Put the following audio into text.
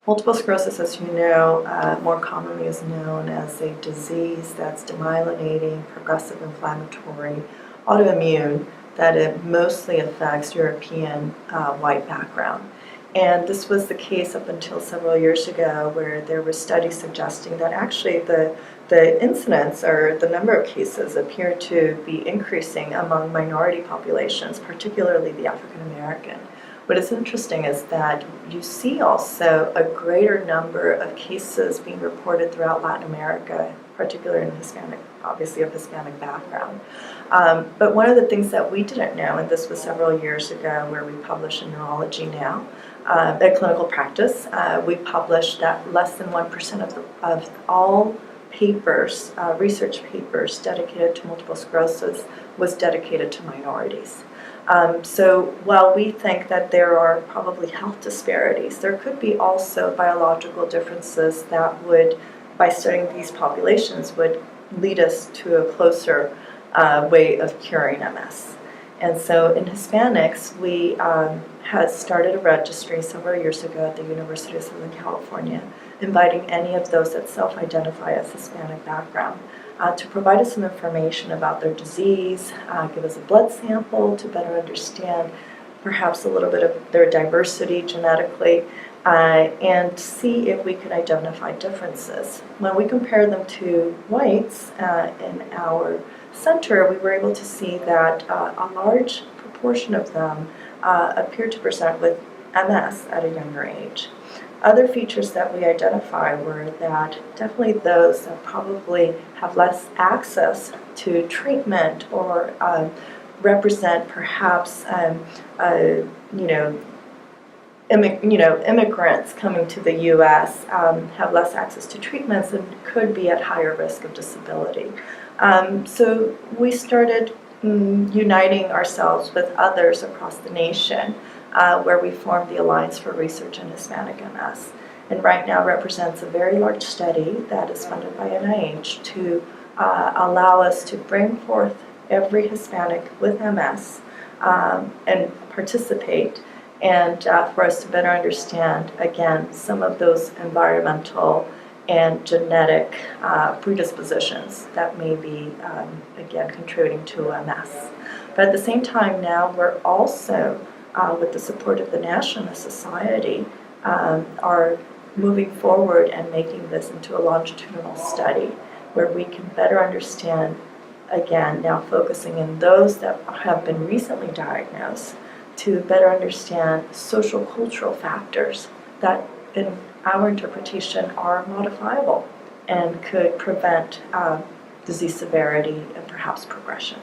Multiple sclerosis, as you know, more commonly is known as a disease that's demyelinating, progressive inflammatory, autoimmune, that it mostly affects European white background. And this was the case up until several years ago, where there were studies suggesting that actually the incidence or the number of cases appeared to be increasing among minority populations, particularly the African American. What is interesting is that you see also a greater number of cases being reported throughout Latin America, particularly in Hispanic, obviously of Hispanic background. But one of the things that we didn't know, and this was several years ago where we published in Neurology Now, a clinical practice, we published that less than 1% of all papers, research papers dedicated to multiple sclerosis was dedicated to minorities. So while we think that there are probably health disparities, there could be also biological differences that would, by studying these populations, would lead us to a closer way of curing MS. And so in Hispanics, we had started a registry several years ago at the University of Southern California, inviting any of those that self-identify as Hispanic background to provide us some information about their disease, give us a blood sample to better understand perhaps a little bit of their diversity genetically, and see if we could identify differences. When we compare them to whites in our center, we were able to see that a large proportion of them appeared to present with MS at a younger age. Other features that we identified were that definitely those that probably have less access to treatment or represent perhaps immigrants coming to the U.S. Have less access to treatments and could be at higher risk of disability. So we started uniting ourselves with others across the nation, where we formed the Alliance for Research in Hispanic MS. And right now represents a very large study that is funded by NIH to allow us to bring forth every Hispanic with MS and participate, and for us to better understand, again, some of those environmental and genetic predispositions that may be, again, contributing to MS. But at the same time now, we're also, with the support of the National Society, are moving forward and making this into a longitudinal study where we can better understand, again, now focusing in those that have been recently diagnosed, to better understand social cultural factors that in our interpretation are modifiable and could prevent disease severity and perhaps progression.